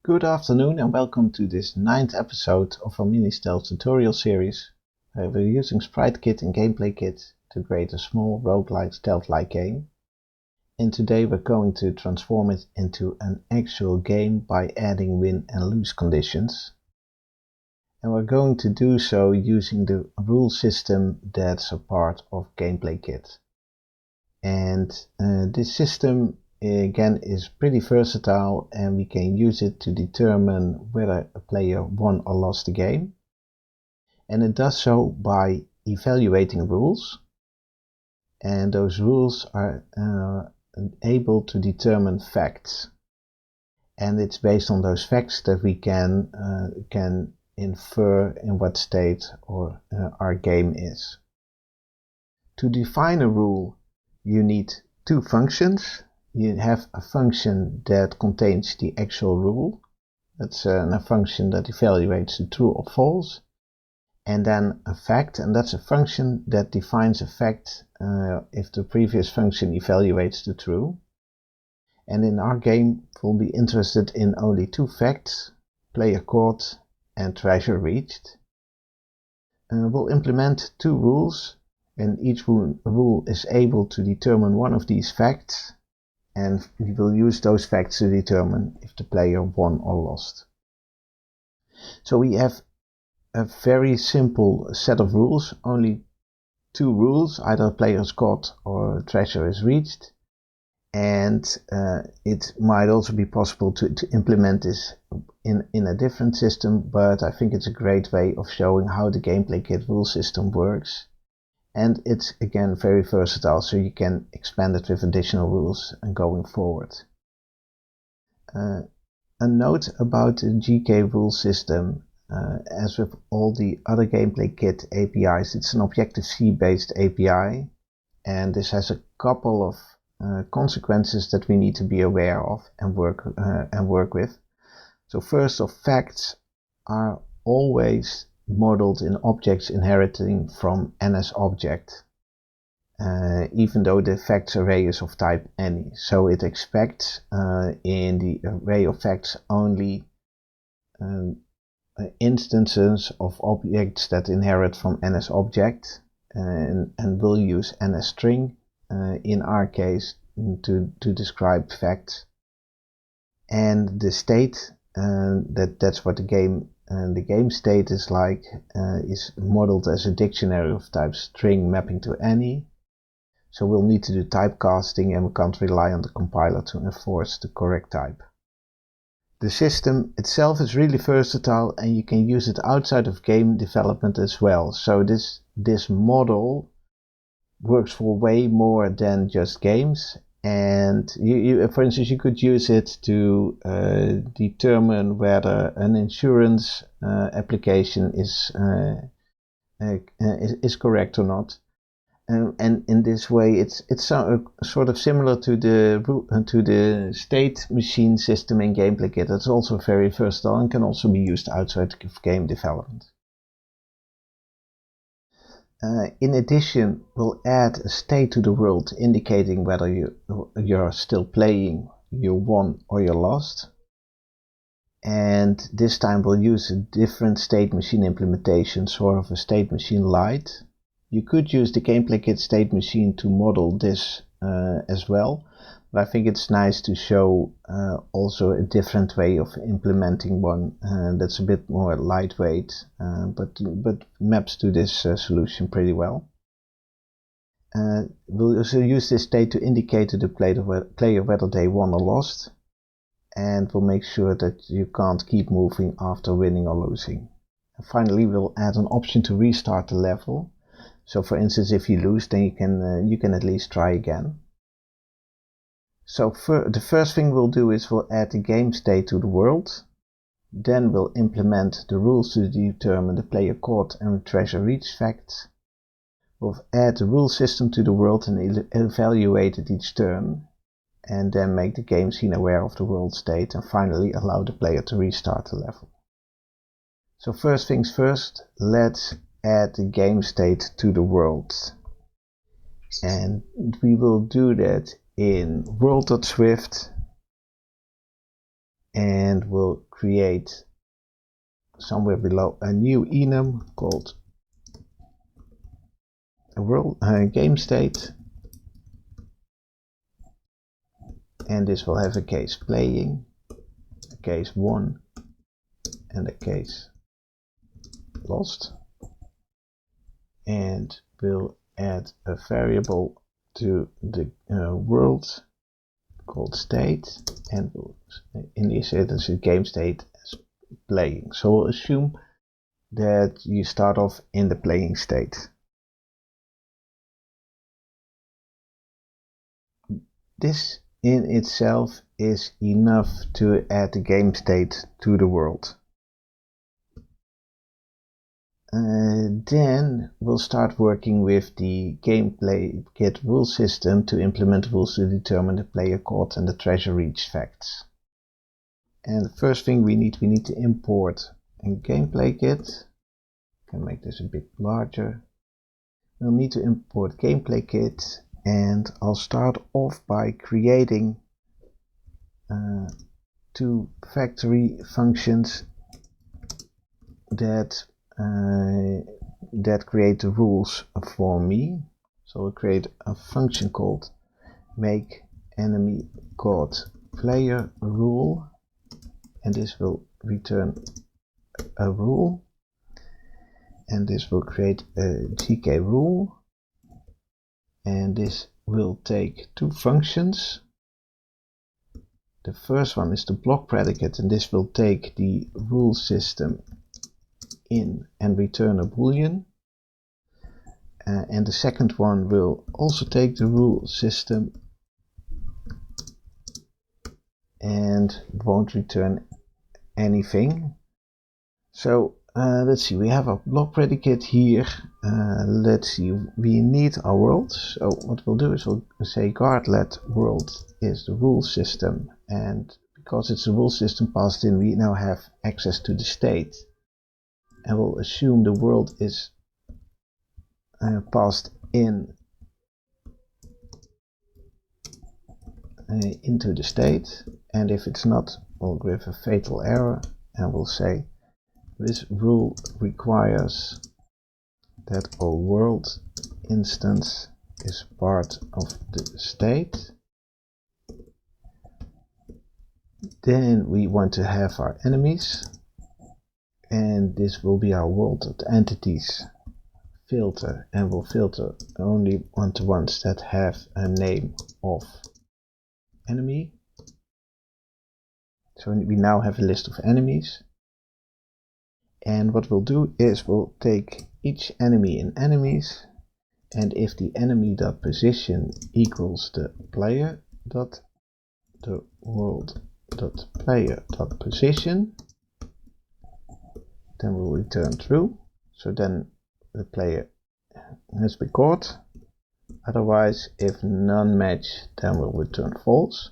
Good afternoon and welcome to this 9th episode of our MiniStealth tutorial series, where we're using SpriteKit and GameplayKit to create a small roguelike stealth-like game. And today we're going to transform it into an actual game by adding win and lose conditions. And we're going to do so using the rule system that's a part of GameplayKit. And this system again is pretty versatile, and we can use it to determine whether a player won or lost the game. And it does so by evaluating rules, and those rules are able to determine facts, and it's based on those facts that we can infer in what state our game is. To define a rule, you need two functions. You have a function that contains the actual rule. That's a function that evaluates the true or false. And then a fact, and that's a function that defines a fact if the previous function evaluates the true. And in our game, we'll be interested in only two facts: player caught and treasure reached. We'll implement two rules, and each rule is able to determine one of these facts. And we will use those facts to determine if the player won or lost. So we have a very simple set of rules, only two rules: either player is caught or treasure is reached. And it might also be possible to implement this in a different system, but I think it's a great way of showing how the GameplayKit rule system works. And it's again very versatile, so you can expand it with additional rules going forward. A note about the GKRuleSystem: as with all the other GameplayKit APIs, it's an Objective-C based API, and this has a couple of consequences that we need to be aware of and work with. So first off, facts are always modeled in objects inheriting from NSObject, even though the facts array is of type any. So it expects in the array of facts only instances of objects that inherit from NSObject, and will use NSString in our case to describe facts. And the state, that's what the game state is like, is modeled as a dictionary of type string mapping to any. So we'll need to do typecasting, and we can't rely on the compiler to enforce the correct type. The system itself is really versatile, and you can use it outside of game development as well. So this model works for way more than just games. And for instance, you could use it to determine whether an insurance application is correct or not. And in this way, it's sort of similar to the state machine system in GameplayKit. It's also very versatile and can also be used outside of game development. In addition, we'll add a state to the world indicating whether you're still playing, you won or you lost. And this time we'll use a different state machine implementation, sort of a state machine light. You could use the GameplayKit state machine to model this as well, but I think it's nice to show also a different way of implementing one that's a bit more lightweight, but maps to this solution pretty well. We'll also use this state to indicate to the player whether they won or lost, and we'll make sure that you can't keep moving after winning or losing. And finally, we'll add an option to restart the level. So for instance, if you lose, then you can at least try again. So the first thing we'll do is we'll add the game state to the world. Then we'll implement the rules to determine the player caught and treasure reached facts. We'll add the rule system to the world and evaluate it each turn, and then make the game scene aware of the world state, and finally allow the player to restart the level. So first things first, let's add the game state to the world. And we will do that in world.swift and we'll create somewhere below a new enum called a world game state, and this will have a case playing, a case won, and a case lost, and we'll add a variable to the world called state, and we'll initiate as a game state as playing. So we'll assume that you start off in the playing state. This in itself is enough to add the game state to the world. Then we'll start working with the GamePlayKit rule system to implement rules to determine the player caught and the treasure reach facts. And the first thing we need to import a GamePlayKit. I can make this a bit larger. We'll need to import GamePlayKit, and I'll start off by creating two factory functions that create the rules for me. So we'll create a function called make enemy caught player rule, and this will return a rule, and this will create a GKRule, and this will take two functions. The first one is the block predicate, and this will take the rule system in and return a boolean, and the second one will also take the rule system and won't return anything. So let's see, we have a block predicate here. Let's see, we need our world. So what we'll do is we'll say guard let world is the rule system, and because it's a rule system passed in, we now have access to the state. And we'll assume the world is passed in into the state, and if it's not, we'll give a fatal error, and we'll say this rule requires that our world instance is part of the state. Then we want to have our enemies, and this will be our world entities filter, and we'll filter only onto ones that have a name of enemy. So we now have a list of enemies, and what we'll do is we'll take each enemy in enemies, and if the enemy.position equals the player dot the world dot player dot position, then we'll return true. So then the player has been caught. Otherwise, if none match, then we'll return false.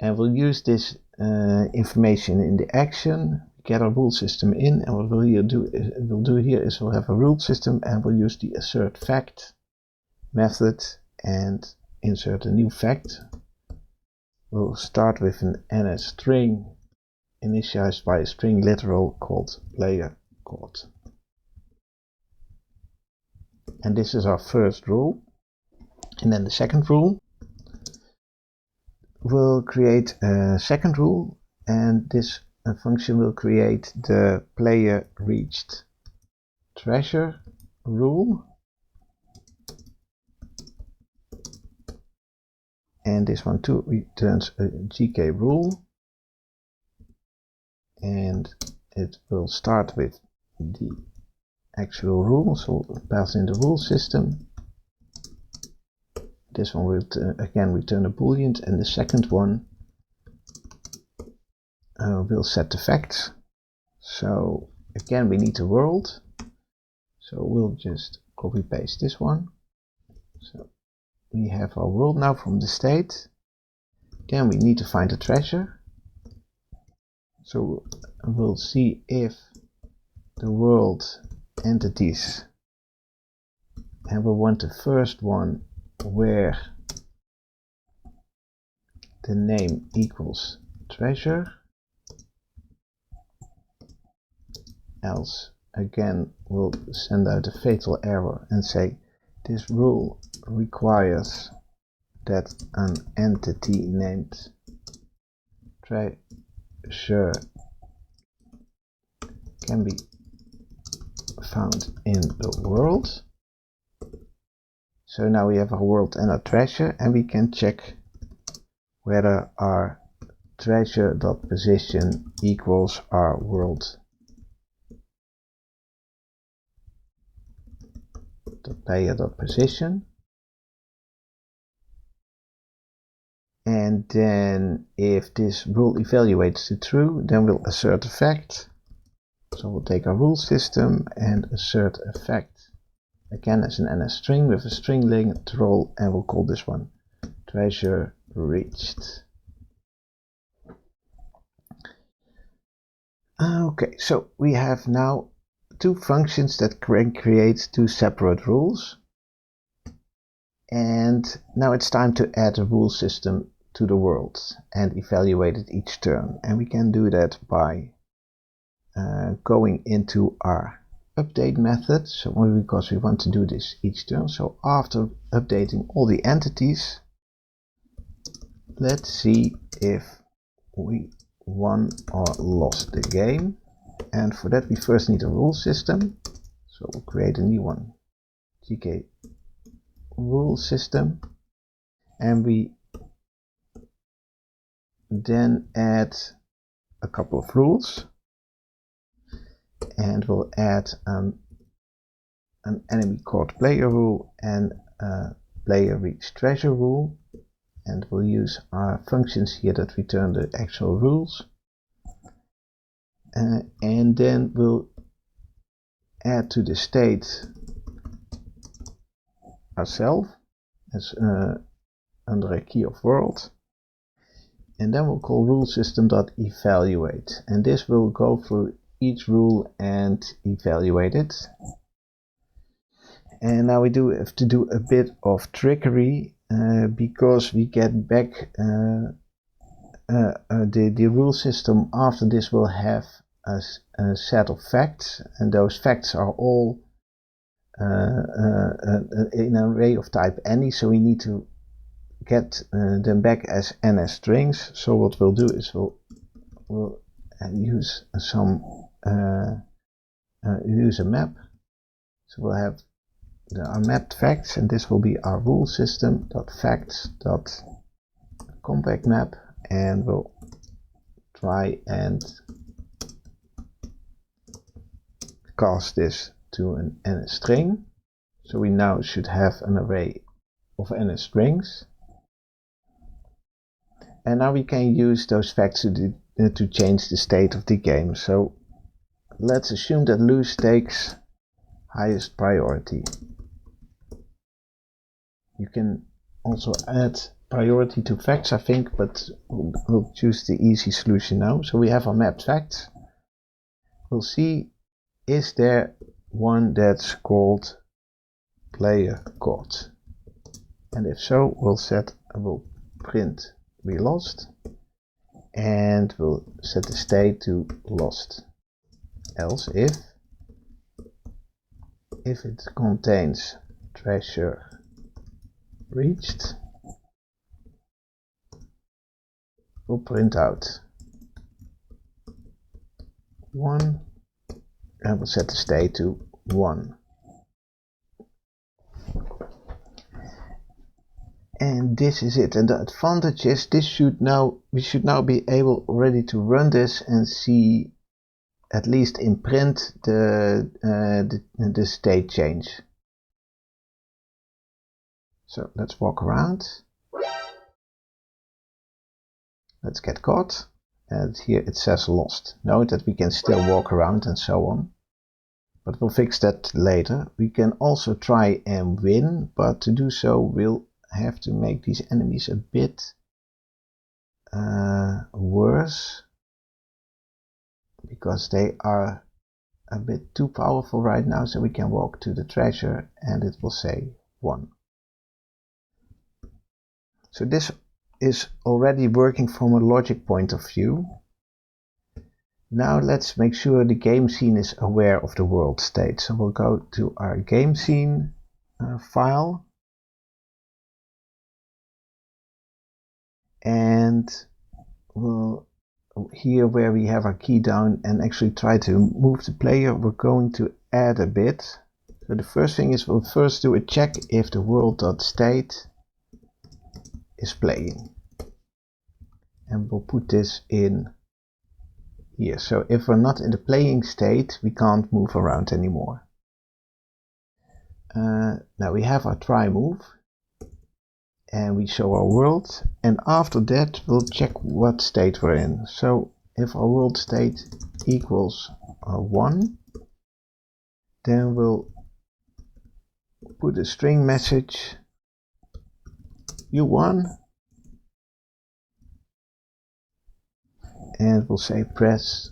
And we'll use this information in the action, get our rule system in, and what we'll do here is we'll have a rule system, and we'll use the assert fact method and insert a new fact. We'll start with an NS string initialized by a string literal called player caught. And this is our first rule. And then the second rule, we'll create a second rule, and this function will create the player reached treasure rule. And this one too returns a GKRule, and it will start with the actual rule, so we'll pass in the rule system. This one will again return a boolean, and the second one will set the facts. So again we need a world, so we'll just copy paste this one. So we have our world now from the state. Then we need to find the treasure. So we'll see if the world entities, and we'll want the first one where the name equals treasure, else again we'll send out a fatal error and say this rule requires that an entity named treasure can be found in the world. So now we have our world and our treasure, and we can check whether our treasure.position equals our world player.position. And then if this rule evaluates to true, then we'll assert a fact. So we'll take our rule system and assert a fact. Again as an NS string with a string length role, and we'll call this one treasure reached. Okay, so we have now two functions that create two separate rules. And now it's time to add a rule system to the world and evaluate it each turn. And we can do that by going into our update method, so because we want to do this each turn. So after updating all the entities, let's see if we won or lost the game. And for that we first need a rule system, so we'll create a new one, GKRuleSystem, and we then add a couple of rules, and we'll add an enemy caught player rule and a player reached treasure rule, and we'll use our functions here that return the actual rules. And then we'll add to the state ourselves as under a key of world, and then we'll call rulesystem.evaluate, and this will go through each rule and evaluate it. And now we have to do a bit of trickery because we get back the rule system. After this will have a set of facts, and those facts are all in an array of type any, so we need to get them back as NS strings. So what we'll do is we'll use some use a map. So we'll have our mapped facts, and this will be our rule system.facts.compact map, and we'll try and cast this to an NS string. So we now should have an array of NS strings, and now we can use those facts to change the state of the game. So let's assume that lose takes highest priority. You can also add priority to facts, I think, but we'll choose the easy solution now. So we have our mapped facts. We'll see, is there one that's called player caught? And if so, we'll print we lost, and we'll set the state to lost. Else if it contains treasure reached, we'll print out 1, and we'll set the state to 1. And this is it. And the advantage is we should now be able already to run this and see, at least in print, the state change. So let's walk around. Let's get caught. And here it says lost. Note that we can still walk around and so on, but we'll fix that later. We can also try and win, but to do so we'll have to make these enemies a bit worse, because they are a bit too powerful right now. So we can walk to the treasure and it will say 1. So this is already working from a logic point of view. Now let's make sure the game scene is aware of the world state. So we'll go to our game scene file, and we'll here where we have our key down and actually try to move the player, we're going to add a bit. So the first thing is we'll first do a check if the world.state is playing, and we'll put this in here. So if we're not in the playing state, we can't move around anymore. Now we have our try move, and we show our world, and after that we'll check what state we're in. So if our world state equals 1, then we'll put a string message, you won, and we'll say press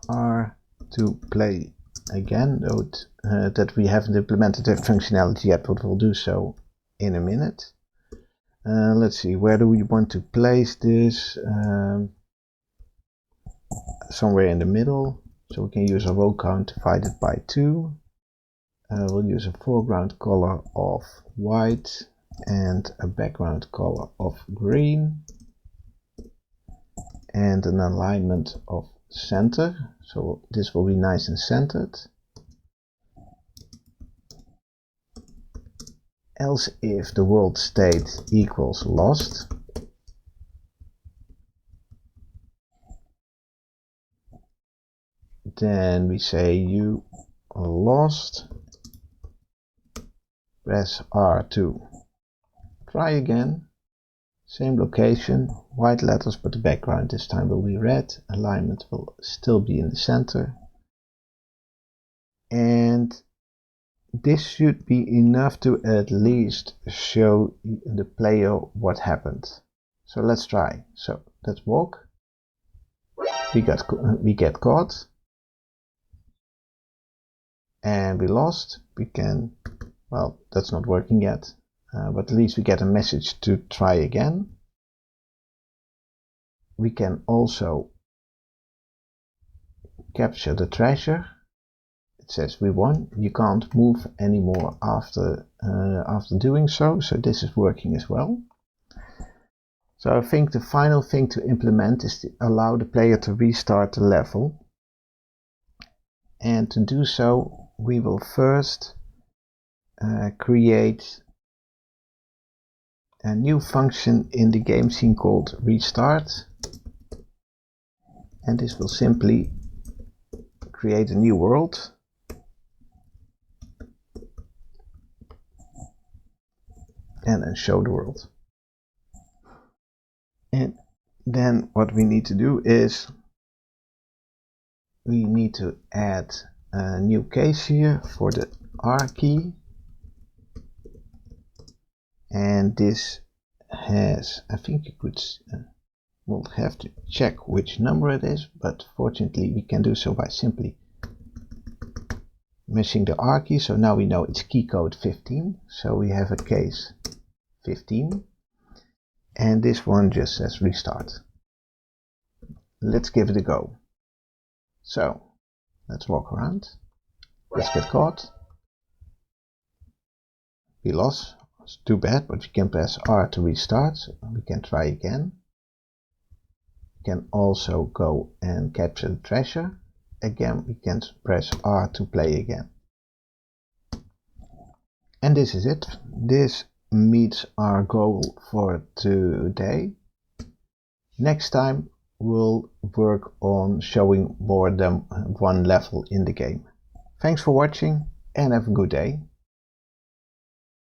R to play again. Note that we haven't implemented that functionality yet, but we'll do so in a minute. Let's see, where do we want to place this? Somewhere in the middle, so we can use a row count divided by 2. We'll use a foreground color of white and a background color of green, and an alignment of center, so this will be nice and centered. Else if the world state equals lost, then we say you lost, press R to try again, same location, white letters, but the background this time will be red, alignment will still be in the center, and this should be enough to at least show the player what happened. So let's try. So let's walk. We get caught, and we lost. We can, well, that's not working yet, but at least we get a message to try again. We can also capture the treasure. It says we won. You can't move anymore after doing so, so this is working as well. So I think the final thing to implement is to allow the player to restart the level, and to do so we will first create a new function in the game scene called restart, and this will simply create a new world. And then show the world. And then what we need to do is we need to add a new case here for the R key, and this has, I think you could we'll have to check which number it is, but fortunately we can do so by simply meshing the R key. So now we know it's key code 15, so we have a case 15, and this one just says restart. Let's give it a go. So let's walk around. Let's get caught. We lost. It's too bad, but we can press R to restart, so we can try again. We can also go and capture the treasure. Again, we can press R to play again. And this is it. This meets our goal for today. Next time we'll work on showing more than one level in the game. Thanks for watching and have a good day.